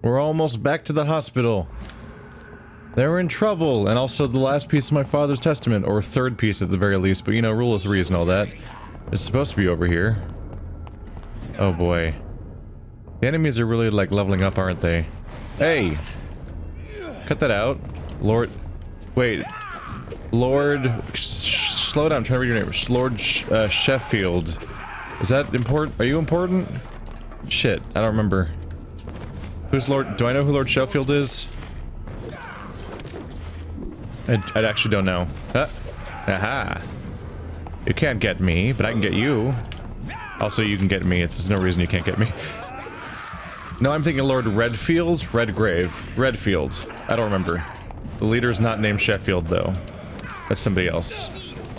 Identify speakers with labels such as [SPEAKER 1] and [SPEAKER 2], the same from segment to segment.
[SPEAKER 1] We're almost back to the hospital. They're in trouble, and also the last piece of my father's testament, or third piece at the very least, but you know, rule of threes and all that. It's supposed to be over here. Oh boy. The enemies are really, like, leveling up, aren't they? Hey! Cut that out. Lord... Wait. Lord... Slow down, I'm trying to read your name. Lord Sheffield. Is that important? Are you important? Shit, I don't remember. Who's Lord... Do I know who Lord Sheffield is? I actually don't know. Aha! You can't get me, but I can get you. Also, you can get me. There's no reason you can't get me. No, I'm thinking Lord Redfield? Redgrave. Redfield. I don't remember. The leader's not named Sheffield, though. That's somebody else.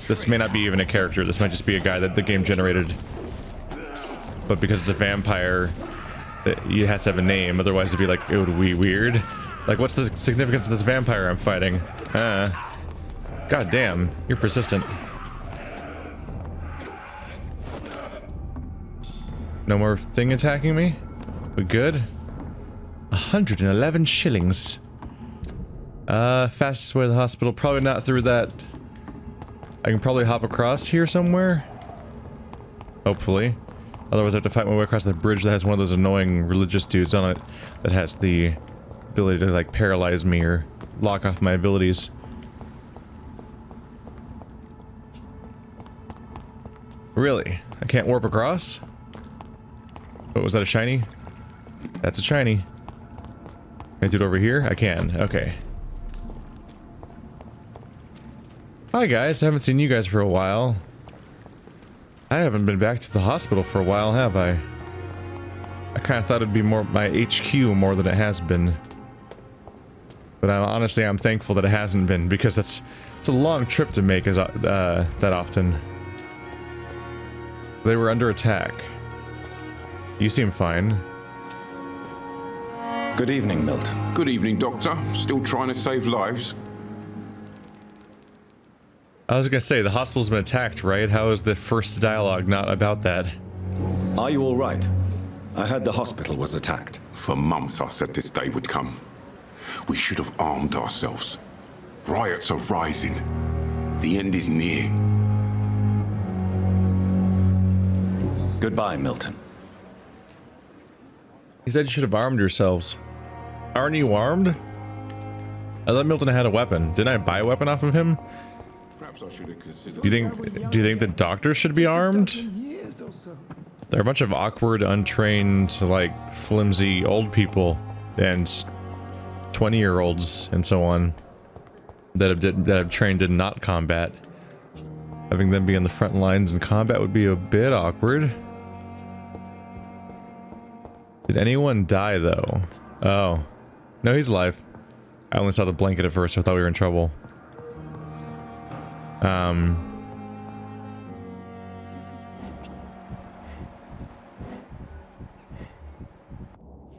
[SPEAKER 1] This may not be even a character. This might just be a guy that the game generated. But because it's a vampire, it has to have a name. Otherwise, it'd be like, it would be weird. Like, what's the significance of this vampire I'm fighting? God damn, you're persistent. No more thing attacking me? We good? 111 shillings. Fastest way to the hospital. Probably not through that. I can probably hop across here somewhere. Hopefully. Otherwise I have to fight my way across the bridge that has one of those annoying religious dudes on it that has the ability to, like, paralyze me or lock off my abilities. Really? I can't warp across? Oh, was that a shiny? That's a shiny. Can I do it over here? I can. Okay. Hi guys, I haven't seen you guys for a while. I haven't been back to the hospital for a while, have I? I kind of thought it'd be more my HQ more than it has been. But honestly, I'm thankful that it hasn't been, because it's a long trip to make that often. They were under attack. You seem fine.
[SPEAKER 2] Good evening, Milton.
[SPEAKER 3] Good evening, Doctor. Still trying to save lives?
[SPEAKER 1] I was gonna say, the hospital's been attacked, right? How is the first dialogue not about that?
[SPEAKER 2] Are you all right? I heard the hospital was attacked.
[SPEAKER 3] For months I said this day would come. We should have armed ourselves. Riots are rising. The end is near.
[SPEAKER 2] Goodbye, Milton.
[SPEAKER 1] He said you should have armed yourselves. Aren't you armed? I thought Milton had a weapon. Didn't I buy a weapon off of him?
[SPEAKER 3] Perhaps I should have considered...
[SPEAKER 1] Do you think the doctor should be armed? They're a bunch of awkward, untrained, like, flimsy old people and 20-year-olds and so on that have trained in not combat. Having them be on the front lines in combat would be a bit awkward. Did anyone die, though? Oh. No, he's alive. I only saw the blanket at first, so I thought we were in trouble.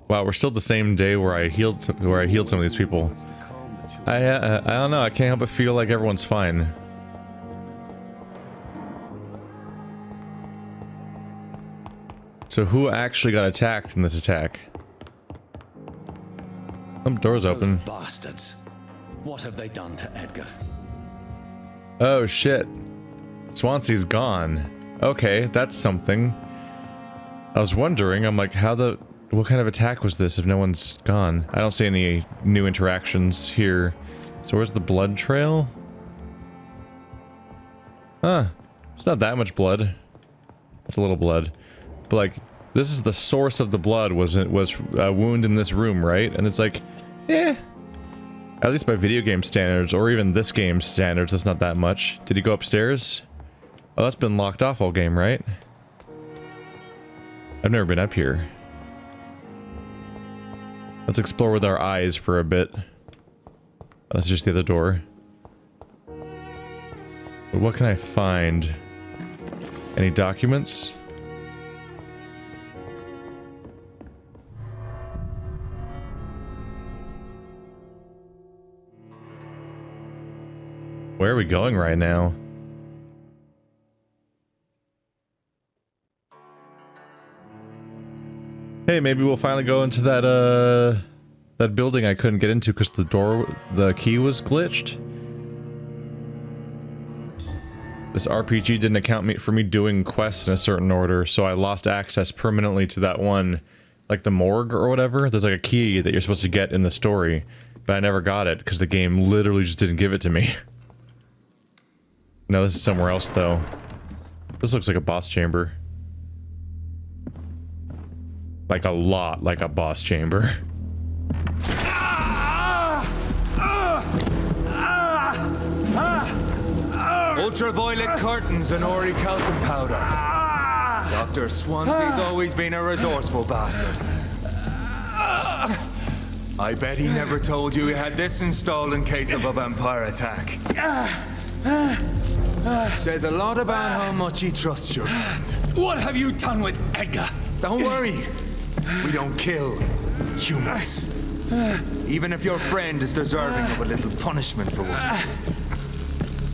[SPEAKER 1] Wow, we're still the same day where I healed some of these people. I don't know, I can't help but feel like everyone's fine. So who actually got attacked in this attack? Door's open.
[SPEAKER 4] Those bastards. What have they done to Edgar?
[SPEAKER 1] Oh shit. Swansea's gone. Okay, that's something. I was wondering, I'm like, what kind of attack was this if no one's gone? I don't see any new interactions here. So where's the blood trail? Huh. It's not that much blood. It's a little blood. But like, this is the source of the blood, was a wound in this room, right? And it's like, eh. At least by video game standards, or even this game's standards, that's not that much. Did he go upstairs? Oh, that's been locked off all game, right? I've never been up here. Let's explore with our eyes for a bit. That's just the other door. But what can I find? Any documents? Where are we going right now? Hey, maybe we'll finally go into that, That building I couldn't get into because the key was glitched. This RPG didn't account for me doing quests in a certain order, so I lost access permanently to that one, like the morgue or whatever. There's like a key that you're supposed to get in the story, but I never got it because the game literally just didn't give it to me. No, this is somewhere else though. This looks like a boss chamber. Like a lot like a boss chamber.
[SPEAKER 5] Ultraviolet curtains and orichalcum powder. Dr. Swansea's always been a resourceful bastard. I bet he never told you he had this installed in case of a vampire attack. Says a lot about how much he trusts you.
[SPEAKER 4] What have you done with Edgar?
[SPEAKER 5] Don't worry. We don't kill humans. Even if your friend is deserving of a little punishment for what he did.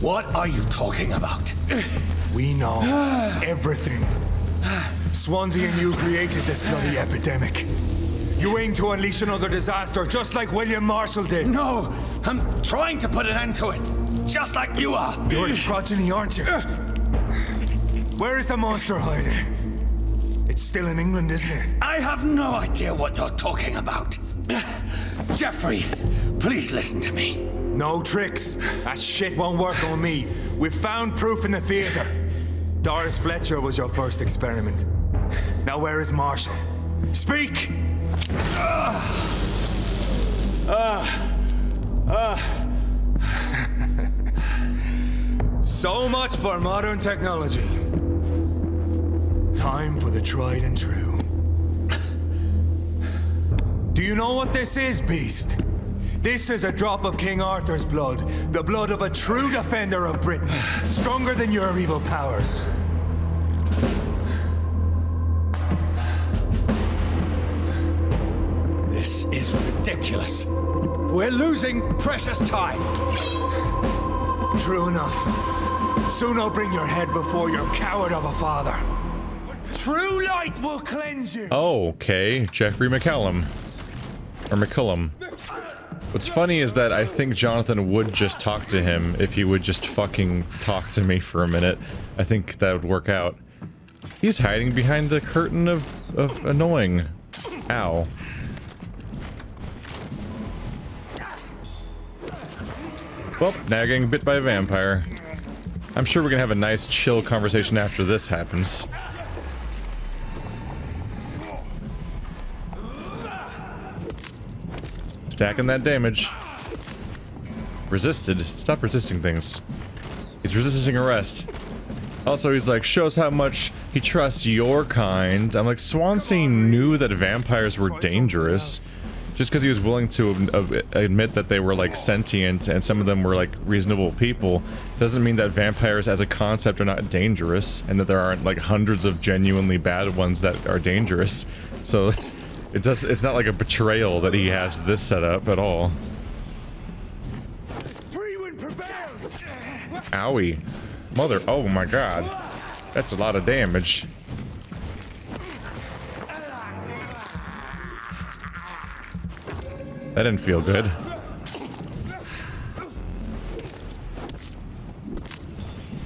[SPEAKER 4] What are you talking about?
[SPEAKER 5] We know everything. Swansea and you created this bloody epidemic. You aim to unleash another disaster just like William Marshall did.
[SPEAKER 4] No, I'm trying to put an end to it. Just like you are.
[SPEAKER 5] You're the progeny, aren't you? Where is the monster hiding? It's still in England, isn't it?
[SPEAKER 4] I have no idea what you're talking about. Jeffrey, please listen to me.
[SPEAKER 5] No tricks. That shit won't work on me. We've found proof in the theater. Doris Fletcher was your first experiment. Now where is Marshall? Speak! So much for modern technology. Time for the tried and true. Do you know what this is, Beast? This is a drop of King Arthur's blood, the blood of a true defender of Britain, stronger than your evil powers.
[SPEAKER 4] This is ridiculous. We're losing precious time.
[SPEAKER 5] True enough. Soon I'll bring your head before your coward of a father. True light will cleanse you.
[SPEAKER 1] Oh, okay. Jeffrey McCallum. Or McCallum. What's funny is that I think Jonathan would just talk to him if he would just fucking talk to me for a minute. I think that would work out. He's hiding behind a curtain of annoying. Ow. Well, now you're getting bit by a vampire. I'm sure we're gonna have a nice chill conversation after this happens. Stacking that damage. Resisted. Stop resisting things. He's resisting arrest. Also, he's like, shows how much he trusts your kind. I'm like, Swansea knew that vampires were dangerous. Just because he was willing to admit that they were like sentient and some of them were like reasonable people, doesn't mean that vampires as a concept are not dangerous and that there aren't like hundreds of genuinely bad ones that are dangerous. So it's not like a betrayal that he has this set up at all. Owie. Mother, oh my god. That's a lot of damage. That didn't feel good.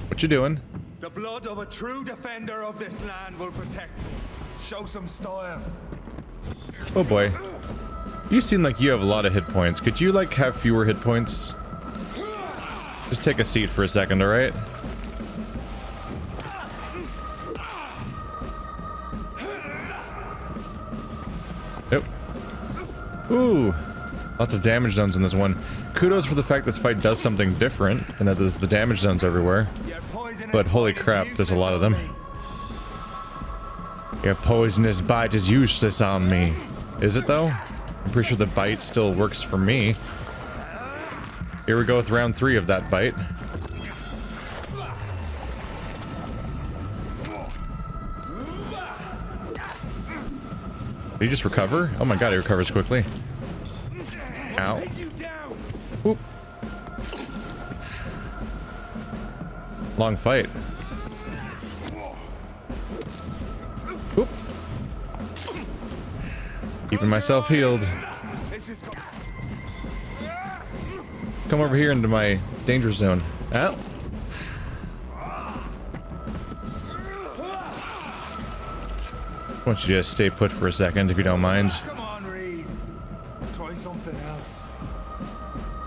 [SPEAKER 1] What you doing?
[SPEAKER 5] The blood of a true defender of this land will protect me. Show some style.
[SPEAKER 1] Oh boy. You seem like you have a lot of hit points. Could you like have fewer hit points? Just take a seat for a second, alright? Nope. Ooh. Lots of damage zones in this one. Kudos for the fact this fight does something different, and that there's the damage zones everywhere. But holy crap, there's a lot of them. Your poisonous bite is useless on me. Is it though? I'm pretty sure the bite still works for me. Here we go with round 3 of that bite. Did he just recover? Oh my god, he recovers quickly. Ow. Oop. Long fight. Oop. Keeping myself healed.
[SPEAKER 5] This is
[SPEAKER 1] Come over here into my danger zone. Oh. I want you to just stay put for a second, if you don't mind.
[SPEAKER 5] Come on, Reid. Try something else.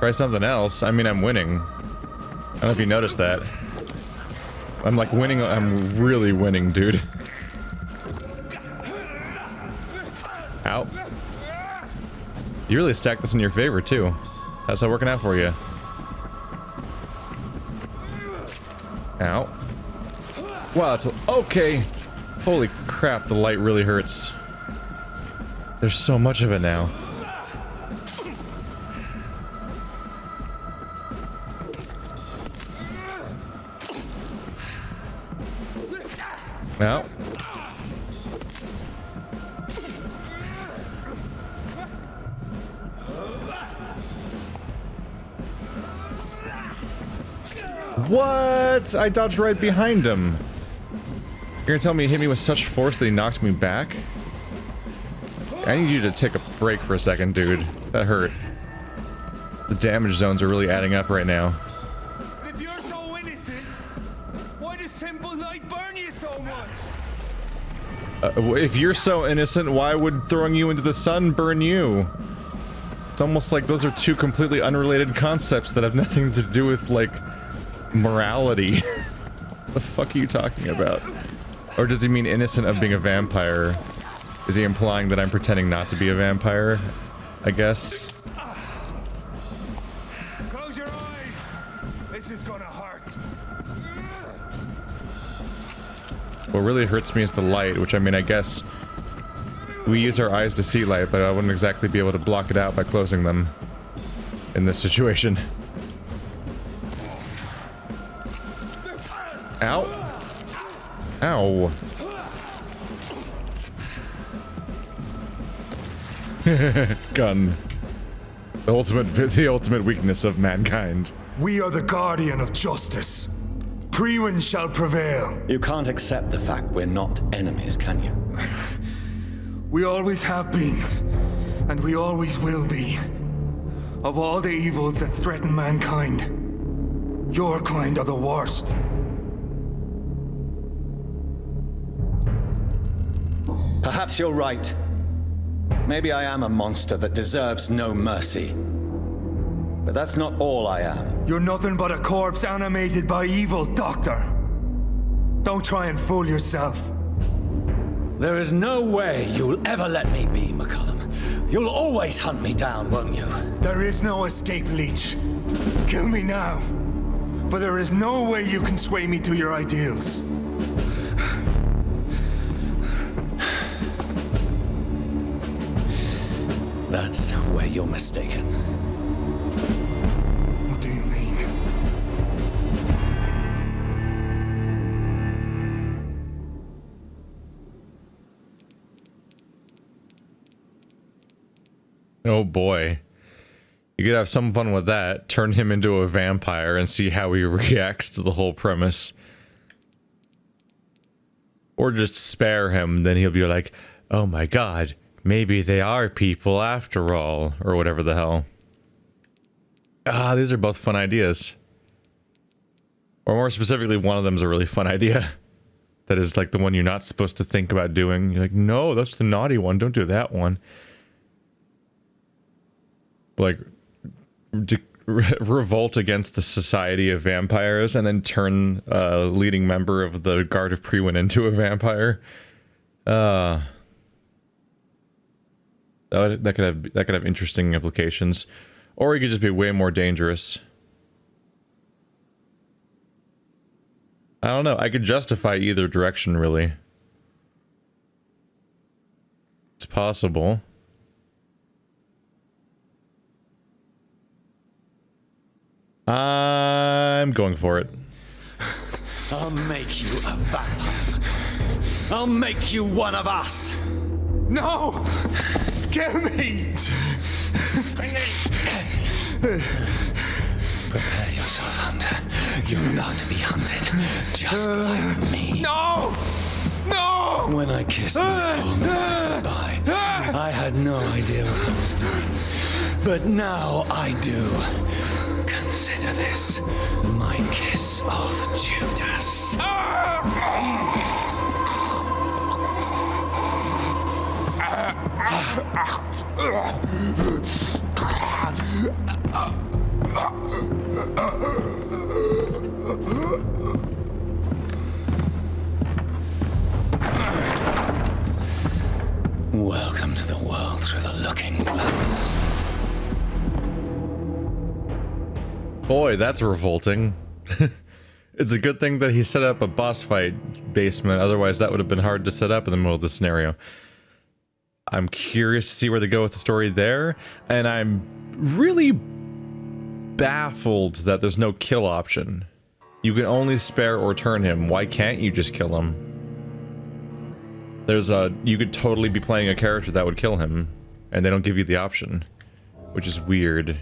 [SPEAKER 1] Try something else? I mean, I'm winning. I don't know if you noticed that. I'm like winning. I'm really winning, dude. Ow. You really stacked this in your favor, too. How's that working out for you? Ow. Wow, it's okay. Holy crap, the light really hurts. There's so much of it now. Ow. What? I dodged right behind him. You're gonna tell me he hit me with such force that he knocked me back? I need you to take a break for a second, dude. That hurt. The damage zones are really adding up right now.
[SPEAKER 5] If you're so innocent, why does simple light burn you so much?
[SPEAKER 1] If you're so innocent, why would throwing you into the sun burn you? It's almost like those are two completely unrelated concepts that have nothing to do with, like, morality. What the fuck are you talking about? Or does he mean innocent of being a vampire? Is he implying that I'm pretending not to be a vampire? I guess.
[SPEAKER 5] Close your eyes. This is gonna hurt.
[SPEAKER 1] What really hurts me is the light, which I mean, I guess we use our eyes to see light, but I wouldn't exactly be able to block it out by closing them in this situation. Ow. Ow. Gun. The ultimate weakness of mankind.
[SPEAKER 5] We are the guardian of justice. Priwen shall prevail.
[SPEAKER 2] You can't accept the fact we're not enemies, can you?
[SPEAKER 5] We always have been, and we always will be. Of all the evils that threaten mankind, your kind are the worst.
[SPEAKER 2] Perhaps you're right. Maybe I am a monster that deserves no mercy. But that's not all I am.
[SPEAKER 5] You're nothing but a corpse animated by evil, Doctor. Don't try and fool yourself.
[SPEAKER 2] There is no way you'll ever let me be, McCallum. You'll always hunt me down, won't you?
[SPEAKER 5] There is no escape, Leech. Kill me now. For there is no way you can sway me to your ideals.
[SPEAKER 2] That's where you're mistaken.
[SPEAKER 5] What do you mean?
[SPEAKER 1] Oh boy. You could have some fun with that. Turn him into a vampire and see how he reacts to the whole premise. Or just spare him, then he'll be like, oh my god, maybe they are people after all, or whatever the hell. Ah, these are both fun ideas. Or more specifically, one of them is a really fun idea. That is like the one you're not supposed to think about doing. You're like, no, that's the naughty one, don't do that one. Like, revolt against the society of vampires and then turn a leading member of the Guard of Priwen into a vampire. That could have interesting implications, or he could just be way more dangerous. I don't know. I could justify either direction, really. It's possible. I'm going for it.
[SPEAKER 2] I'll make you a vampire. I'll make you one of us.
[SPEAKER 5] No! Kill me!
[SPEAKER 2] Prepare yourself, Hunter. You're about to be hunted, just like me.
[SPEAKER 5] No! No!
[SPEAKER 2] When I kissed my poor mother goodbye, I had no idea what I was doing. But now I do. Consider this my kiss of Judas. Welcome to the world through the looking glass.
[SPEAKER 1] Boy, that's revolting. It's a good thing that he set up a boss fight basement, otherwise that would have been hard to set up in the middle of the scenario. I'm curious to see where they go with the story there, and I'm really baffled that there's no kill option. You can only spare or turn him. Why can't you just kill him? You could totally be playing a character that would kill him, and they don't give you the option, which is weird.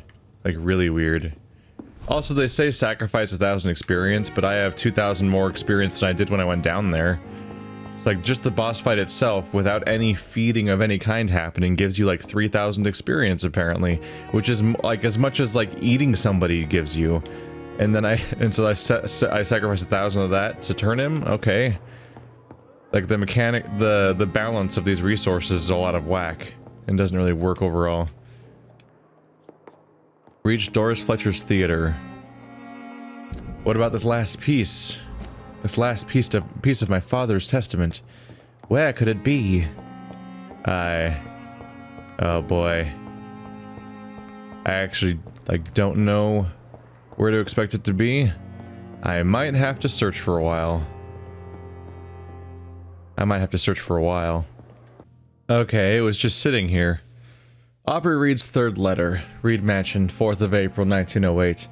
[SPEAKER 1] Like, really weird. Also, they say sacrifice 1,000 experience, but I have 2,000 more experience than I did when I went down there. It's like, just the boss fight itself, without any feeding of any kind happening, gives you like 3,000 experience, apparently. Which is like as much as like eating somebody gives you. And then I sacrifice 1,000 of that to turn him? Okay. Like, the mechanic, the balance of these resources is all out of whack, and doesn't really work overall. Reach Doris Fletcher's theater. What about this last piece? This last piece of my father's testament. Where could it be? Oh boy. I actually, like, don't know where to expect it to be. I might have to search for a while. Okay, it was just sitting here. Aubrey Reid's third letter. Reid Mansion, 4th of April, 1908.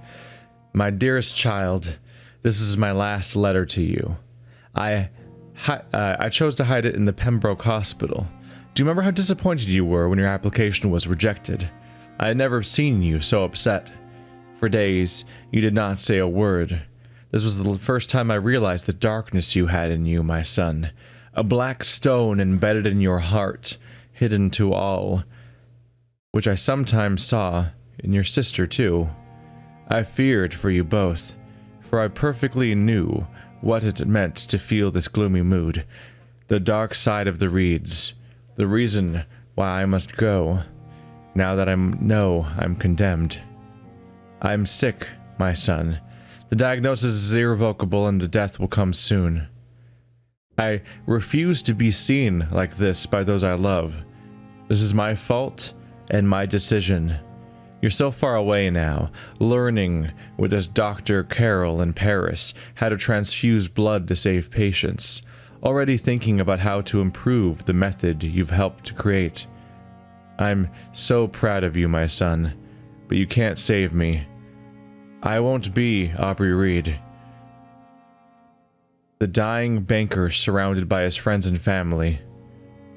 [SPEAKER 1] My dearest child, this is my last letter to you. I chose to hide it in the Pembroke Hospital. Do you remember how disappointed you were when your application was rejected? I had never seen you so upset. For days, you did not say a word. This was the first time I realized the darkness you had in you, my son. A black stone embedded in your heart, hidden to all, which I sometimes saw in your sister too. I feared for you both, for I perfectly knew what it meant to feel this gloomy mood, the dark side of the Reids, the reason why I must go, now that I know I'm condemned. I'm sick, my son. The diagnosis is irrevocable and the death will come soon. I refuse to be seen like this by those I love. This is my fault and my decision. You're so far away now, learning with this Dr. Carroll in Paris how to transfuse blood to save patients, already thinking about how to improve the method you've helped to create. I'm so proud of you, my son, but you can't save me. I won't be Aubrey Reid. The dying banker surrounded by his friends and family,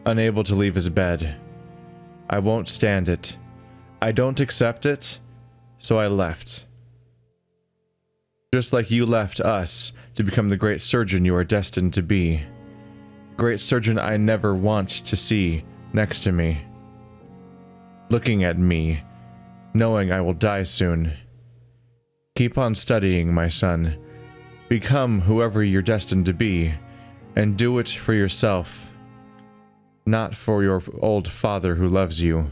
[SPEAKER 1] unable to leave his bed. I won't stand it. I don't accept it, so I left. Just like you left us to become the great surgeon you are destined to be. Great surgeon I never want to see next to me. Looking at me, knowing I will die soon. Keep on studying, my son. Become whoever you're destined to be, and do it for yourself, not for your old father who loves you.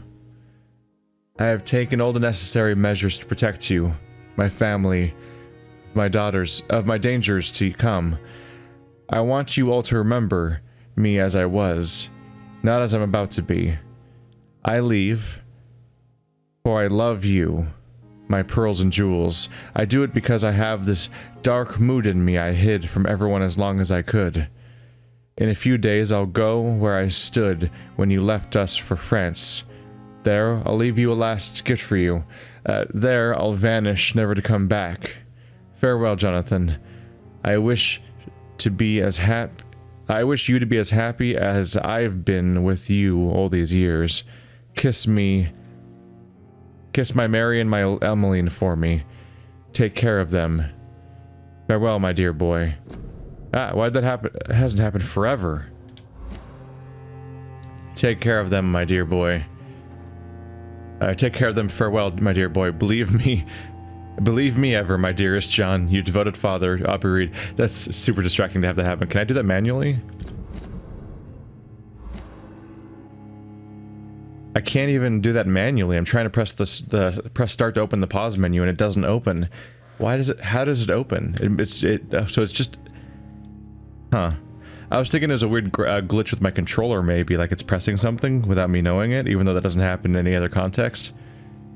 [SPEAKER 1] I have taken all the necessary measures to protect you, my family, my daughters, of my dangers to come. I want you all to remember me as I was, not as I'm about to be. I leave, for I love you, my pearls and jewels. I do it because I have this dark mood in me I hid from everyone as long as I could. In a few days I'll go where I stood when you left us for France. There I'll leave you a last gift for you. There I'll vanish, never to come back. Farewell, Jonathan. I wish you to be as happy as I've been with you all these years. Kiss me. Kiss my Mary and my Emmeline for me. Take care of them. Farewell, my dear boy. Why'd that happen? It hasn't happened forever. Take care of them, my dear boy. Take care of them. Farewell, my dear boy. Believe me ever, my dearest John, your devoted father, Aubrey Reid. That's super distracting to have that happen. Can I do that manually? I can't even do that manually. I'm trying to press press start to open the pause menu and it doesn't open. Why does it? How does it open? So it's just, huh? I was thinking there's a weird glitch with my controller, maybe like it's pressing something without me knowing it, even though that doesn't happen in any other context.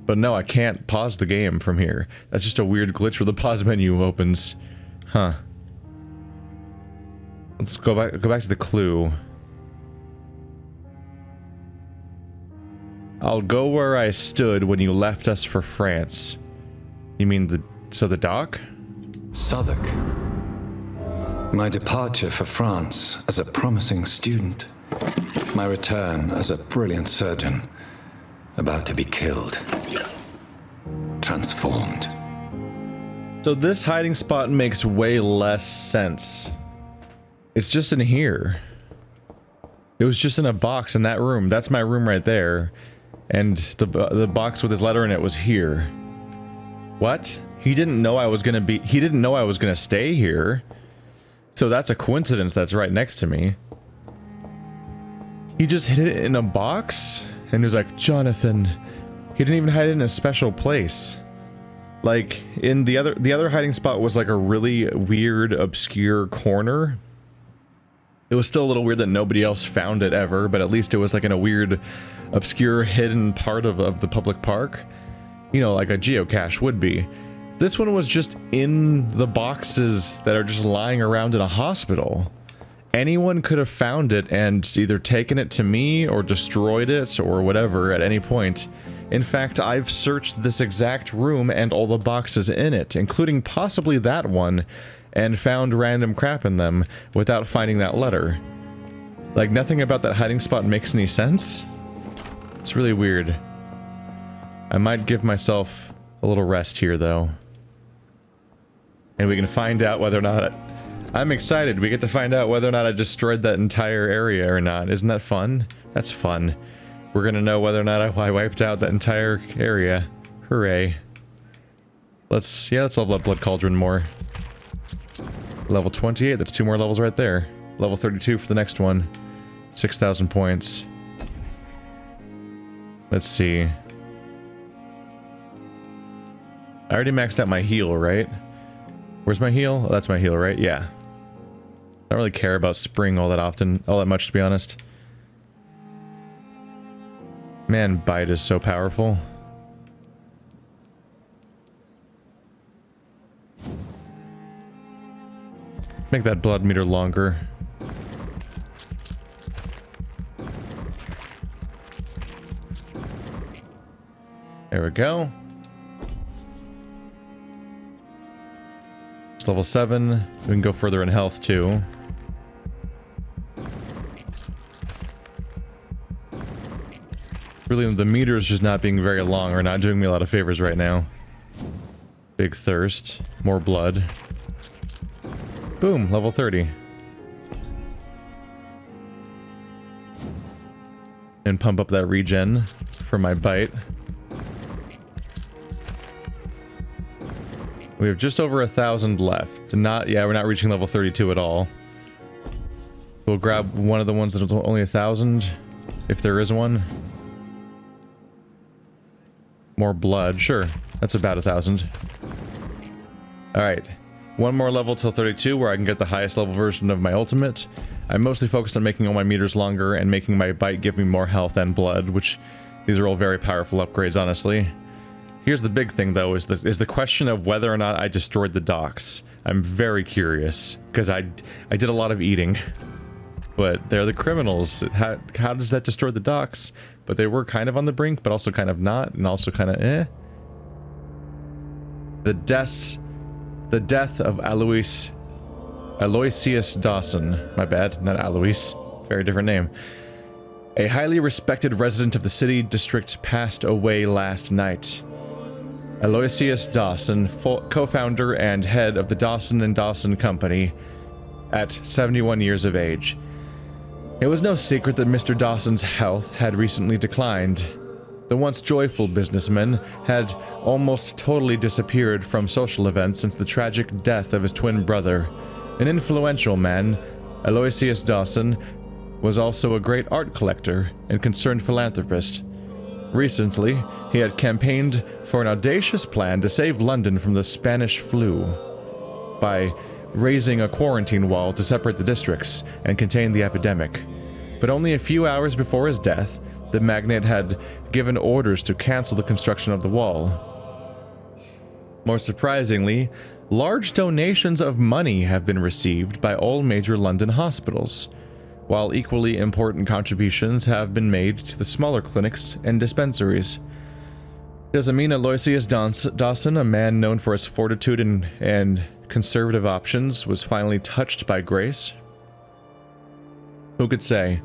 [SPEAKER 1] But no, I can't pause the game from here. That's just a weird glitch where the pause menu opens. Huh. Let's go back to the clue. I'll go where I stood when you left us for France. You mean the dock?
[SPEAKER 6] Southwark. My departure for France as a promising student. My return as a brilliant surgeon. About to be killed. Transformed.
[SPEAKER 1] So this hiding spot makes way less sense. It's just in here. It was just in a box in that room. That's my room right there. And the box with his letter in it was here. What? He didn't know I was gonna stay here. So that's a coincidence that's right next to me. He just hid it in a box and was like, Jonathan. He didn't even hide it in a special place. Like in the other hiding spot was like a really weird, obscure corner. It was still a little weird that nobody else found it ever, but at least it was like in a weird, obscure, hidden part of the public park. You know, like a geocache would be. This one was just in the boxes that are just lying around in a hospital. Anyone could have found it and either taken it to me or destroyed it or whatever at any point. In fact, I've searched this exact room and all the boxes in it, including possibly that one, and found random crap in them without finding that letter. Like, nothing about that hiding spot makes any sense. It's really weird. I might give myself a little rest here, though. And we can find out whether or not... I'm excited. We get to find out whether or not I destroyed that entire area or not. Isn't that fun? That's fun. We're gonna know whether or not I wiped out that entire area. Hooray. Let's level up Blood Cauldron more. Level 28, that's 2 more levels right there. Level 32 for the next one. 6,000 points. Let's see. I already maxed out my heal, right? Where's my heal? Oh, that's my heal, right? Yeah. I don't really care about spring all that much, to be honest. Man, bite is so powerful. Make that blood meter longer. There we go. It's level 7. We can go further in health too. Really, the meter's just not being very long or not doing me a lot of favors right now. Big thirst. More blood. Boom, level 30. And pump up that regen for my bite. We have just over 1,000 left. Yeah, we're not reaching level 32 at all. We'll grab one of the ones that is only 1,000, if there is one. More blood, sure. That's about 1,000. Alright. One more level till 32 where I can get the highest level version of my ultimate. I'm mostly focused on making all my meters longer and making my bite give me more health and blood, which these are all very powerful upgrades, honestly. Here's the big thing, though, is the question of whether or not I destroyed the docks. I'm very curious, because I did a lot of eating. But they're the criminals. How does that destroy the docks? But they were kind of on the brink, but also kind of not, and also kind of eh. The death of Aloysius Dawson. My bad, not Alois. Very different name. A highly respected resident of the city district passed away last night. Aloysius Dawson, co-founder and head of the Dawson & Dawson Company, at 71 years of age. It was no secret that Mr. Dawson's health had recently declined. The once joyful businessman had almost totally disappeared from social events since the tragic death of his twin brother. An influential man, Aloysius Dawson, was also a great art collector and concerned philanthropist. Recently, he had campaigned for an audacious plan to save London from the Spanish flu by raising a quarantine wall to separate the districts and contain the epidemic. But only a few hours before his death, the magnate had given orders to cancel the construction of the wall. More surprisingly, large donations of money have been received by all major London hospitals, while equally important contributions have been made to the smaller clinics and dispensaries. Does it mean Aloysius Dawson, a man known for his fortitude and conservative options, was finally touched by grace? Who could say?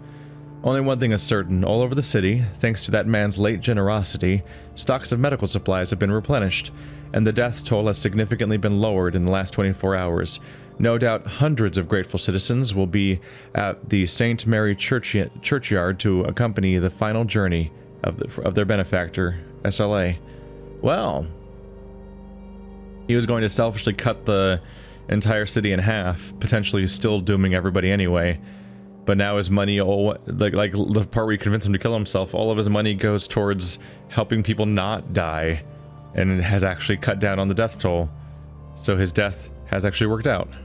[SPEAKER 1] Only one thing is certain. All over the city, thanks to that man's late generosity, stocks of medical supplies have been replenished, and the death toll has significantly been lowered in the last 24 hours. No doubt hundreds of grateful citizens will be at the St. Mary churchyard to accompany the final journey of their benefactor, SLA. Well, he was going to selfishly cut the entire city in half, potentially still dooming everybody anyway. But now his money, like the part where you convince him to kill himself, all of his money goes towards helping people not die, and it has actually cut down on the death toll. So his death has actually worked out.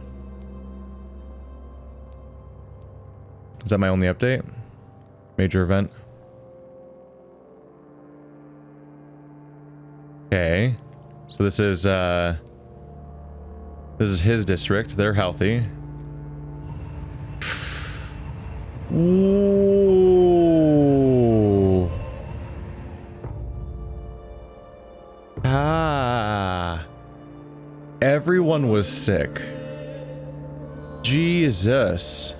[SPEAKER 1] Is that my only update? Major event. Okay. So this is his district. They're healthy. Ooh. Ah. Everyone was sick. Jesus.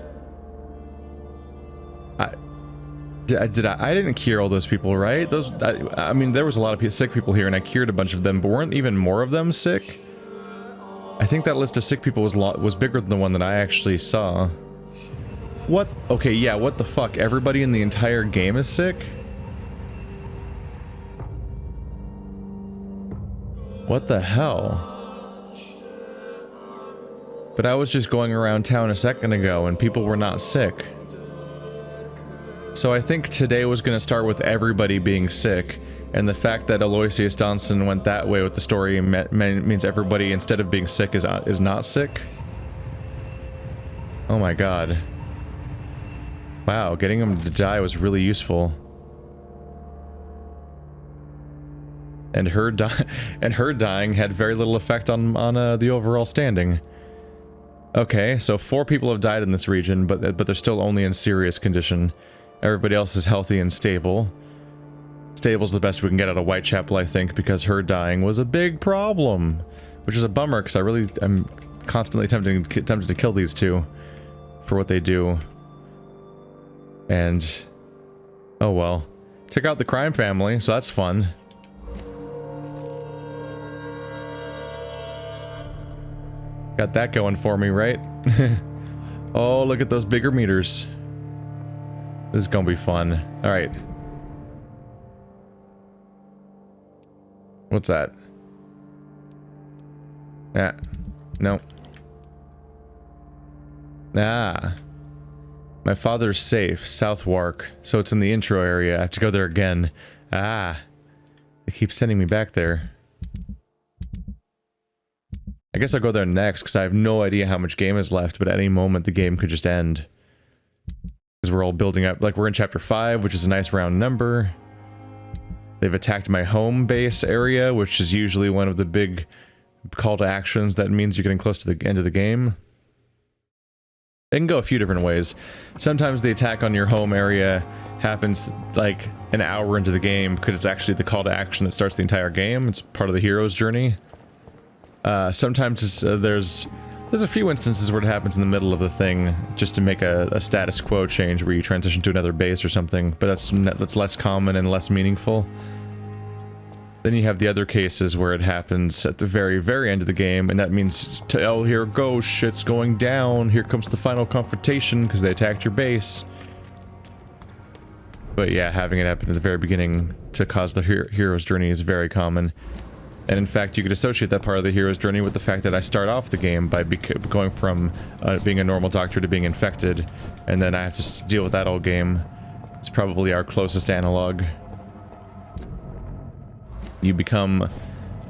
[SPEAKER 1] I didn't cure all those people, right? I mean, there was a lot of sick people here, and I cured a bunch of them, but weren't even more of them sick? I think that list of sick people was bigger than the one that I actually saw. What? Okay, yeah, what the fuck? Everybody in the entire game is sick? What the hell? But I was just going around town a second ago, and people were not sick. So I think today was going to start with everybody being sick, and the fact that Aloysius Dawson went that way with the story means everybody, instead of being sick, is not sick. Oh my god. Wow, getting him to die was really useful. And her dying had very little effect on the overall standing. Okay, so 4 people have died in this region, but they're still only in serious condition. Everybody else is healthy and stable. Stable's the best we can get out of Whitechapel, I think, because her dying was a big problem. Which is a bummer, because I'm constantly tempted to kill these two for what they do. And oh well. Took out the crime family, so that's fun. Got that going for me, right? Oh, look at those bigger meters. This is gonna be fun. Alright. What's that? Ah. No. Ah. My father's safe, South Wark. So it's in the intro area. I have to go there again. Ah. They keep sending me back there. I guess I'll go there next, because I have no idea how much game is left, but at any moment the game could just end. Because we're all building up. Like, we're in Chapter 5, which is a nice round number. They've attacked my home base area, which is usually one of the big call to actions that means you're getting close to the end of the game. It can go a few different ways. Sometimes the attack on your home area happens like an hour into the game, because it's actually the call to action that starts the entire game. It's part of the hero's journey. Sometimes there's a few instances where it happens in the middle of the thing, just to make a status quo change where you transition to another base or something, but that's less common and less meaningful. Then you have the other cases where it happens at the very, very end of the game, and that means, oh, here it goes, shit's going down, here comes the final confrontation, because they attacked your base. But yeah, having it happen at the very beginning to cause the hero's journey is very common. And in fact, you could associate that part of the hero's journey with the fact that I start off the game by going from being a normal doctor to being infected, and then I have to deal with that whole game. It's probably our closest analog. You become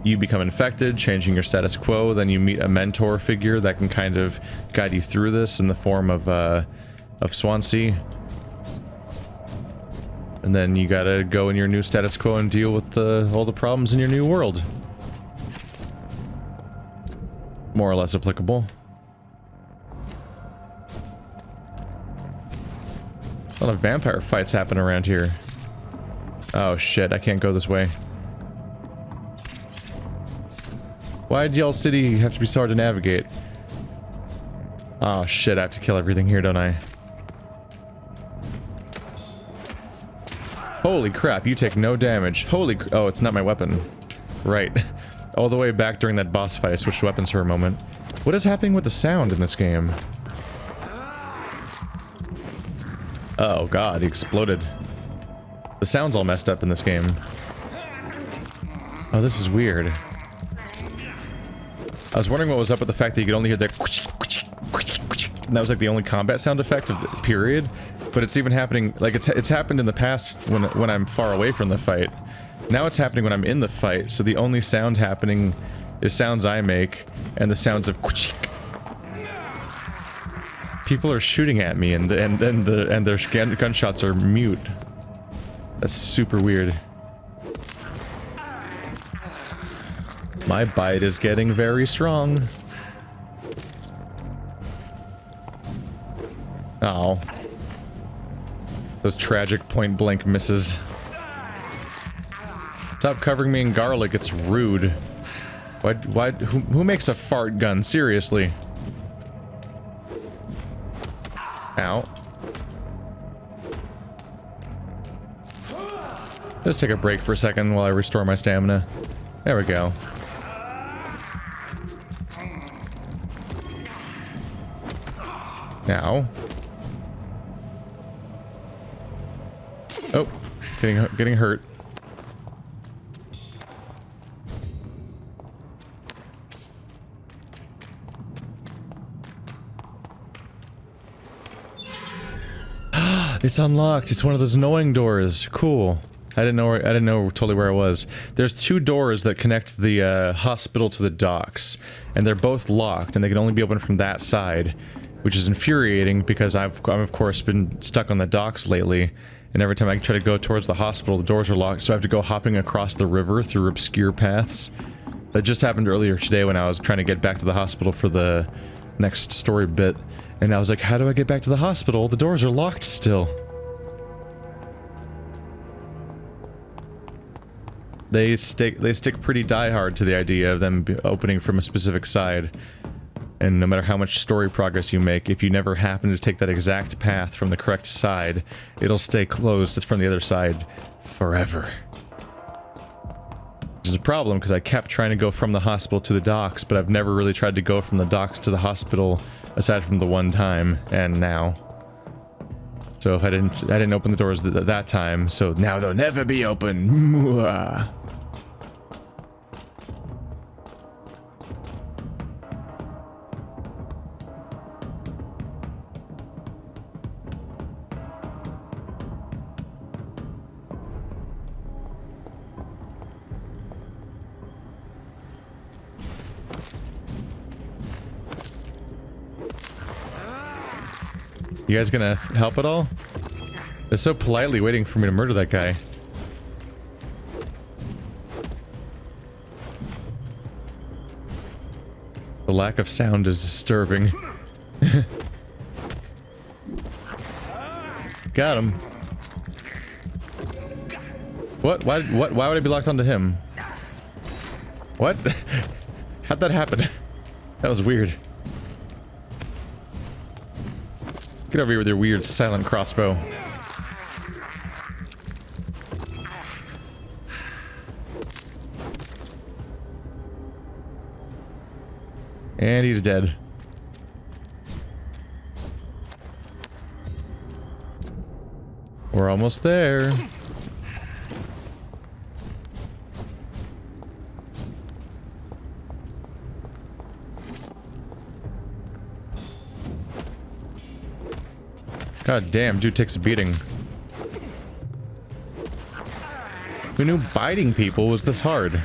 [SPEAKER 1] infected, changing your status quo, then you meet a mentor figure that can kind of guide you through this in the form of Swansea. And then you gotta go in your new status quo and deal with all the problems in your new world. More or less applicable. A lot of vampire fights happen around here. Oh shit, I can't go this way. Why'd y'all city have to be so hard to navigate? Oh shit, I have to kill everything here, don't I? Holy crap, you take no damage. Oh, it's not my weapon. Right. All the way back during that boss fight, I switched weapons for a moment. What is happening with the sound in this game? Oh god, he exploded. The sound's all messed up in this game. Oh, this is weird. I was wondering what was up with the fact that you could only hear the and that was like the only combat sound effect of the period. But it's even happening, like it's happened in the past when I'm far away from the fight. Now it's happening when I'm in the fight, so the only sound happening is sounds I make and the sounds of people are shooting at me and their gunshots are mute. That's super weird. My bite is getting very strong. Oh. Those tragic point-blank misses. Stop covering me in garlic, it's rude. Who makes a fart gun? Seriously. Ow. Let's take a break for a second while I restore my stamina. There we go. Now. Oh, getting hurt. It's unlocked. It's one of those annoying doors. Cool. I didn't know totally where I was. There's two doors that connect the hospital to the docks, and they're both locked, and they can only be opened from that side, which is infuriating because I've of course been stuck on the docks lately, and every time I try to go towards the hospital, the doors are locked, so I have to go hopping across the river through obscure paths. That just happened earlier today when I was trying to get back to the hospital for the next story bit, and I was like, how do I get back to the hospital? The doors are locked still. They stick pretty diehard to the idea of them opening from a specific side. And no matter how much story progress you make, if you never happen to take that exact path from the correct side, it'll stay closed from the other side forever. Which is a problem, because I kept trying to go from the hospital to the docks, but I've never really tried to go from the docks to the hospital, aside from the one time, and now. So if I didn't open the doors that time, so now they'll never be open. You guys gonna help at all? They're so politely waiting for me to murder that guy. The lack of sound is disturbing. Got him. What? Why would I be locked onto him? What? How'd that happen? That was weird. Get over here with your weird silent crossbow. And he's dead. We're almost there. God damn, dude takes a beating. Who knew biting people was this hard?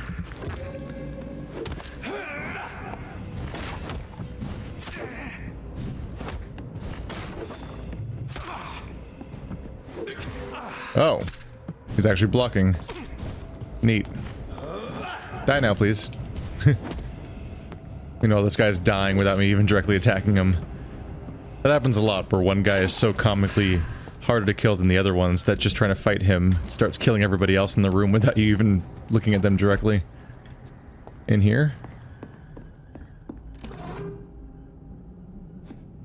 [SPEAKER 1] Oh, he's actually blocking. Neat. Die now, please. You know, this guy's dying without me even directly attacking him. That happens a lot, where one guy is so comically harder to kill than the other ones that just trying to fight him starts killing everybody else in the room without you even looking at them directly. In here?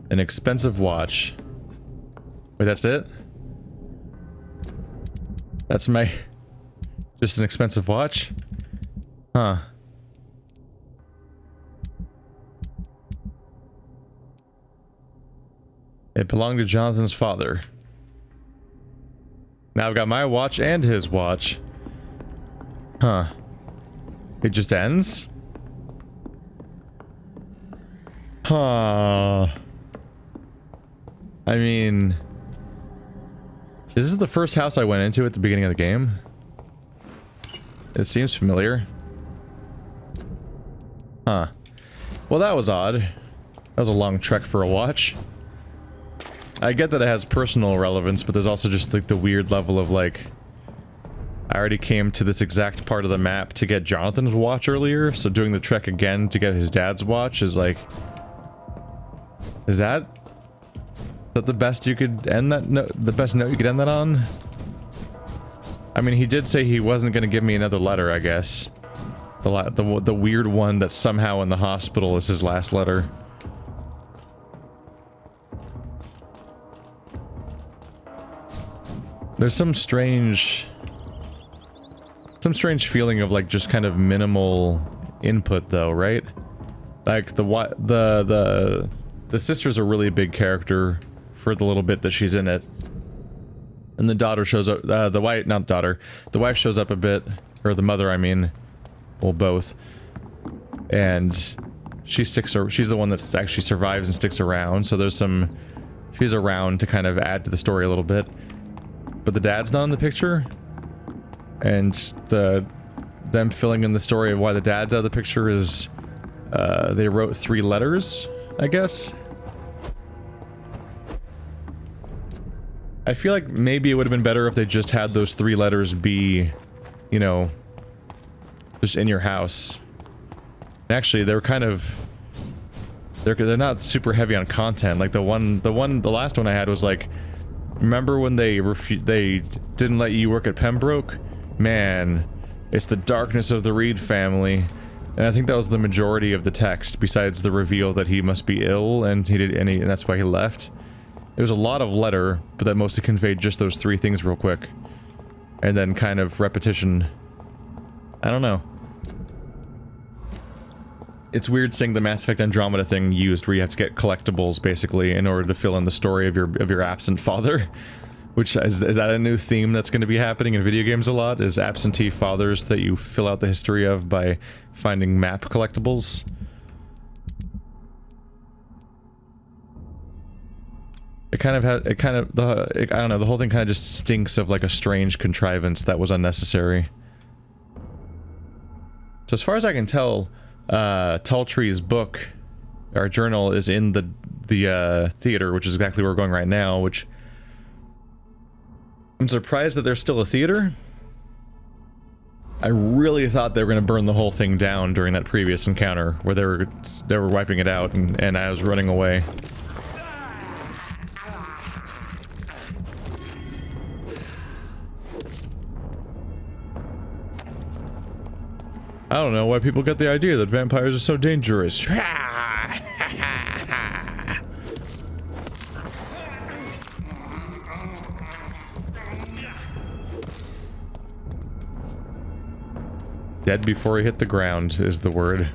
[SPEAKER 1] An expensive watch. Wait, that's it? That's my... just an expensive watch? Huh. It belonged to Jonathan's father. Now I've got my watch and his watch. Huh. It just ends? Huh. I mean... This is the first house I went into at the beginning of the game. It seems familiar. Huh. Well, that was odd. That was a long trek for a watch. I get that it has personal relevance, but there's also just like the weird level of like... I already came to this exact part of the map to get Jonathan's watch earlier, so doing the trek again to get his dad's watch is like... Is that the best you could end that note? The best note you could end that on? I mean, he did say he wasn't going to give me another letter, I guess. The weird one that somehow in the hospital is his last letter. There's some strange feeling of like just kind of minimal input though, right? Like the sister's a really big character for the little bit that she's in it. And the daughter shows up, the wife shows up a bit, or the mother, I mean, well, both. And she's the one that actually survives and sticks around, so she's around to kind of add to the story a little bit. But the dad's not in the picture, and them filling in the story of why the dad's out of the picture is they wrote 3 letters, I guess. I feel like maybe it would have been better if they just had those 3 letters be, you know, just in your house. Actually, they're kind of they're not super heavy on content. Like the last one I had was like, remember when they didn't let you work at Pembroke? Man, it's the darkness of the Reid family. And I think that was the majority of the text, besides the reveal that he must be ill and and that's why he left. It was a lot of letter, but that mostly conveyed just those 3 things real quick. And then kind of repetition. I don't know. It's weird seeing the Mass Effect Andromeda thing used, where you have to get collectibles, basically, in order to fill in the story of your absent father. Which, is that a new theme that's going to be happening in video games a lot? Is absentee fathers that you fill out the history of by finding map collectibles? I don't know, the whole thing kind of just stinks of like a strange contrivance that was unnecessary. So as far as I can tell, Talltree's book, or journal, is in the theater, which is exactly where we're going right now, which... I'm surprised that there's still a theater. I really thought they were going to burn the whole thing down during that previous encounter, where they were wiping it out, and I was running away. I don't know why people get the idea that vampires are so dangerous. Dead before he hit the ground is the word.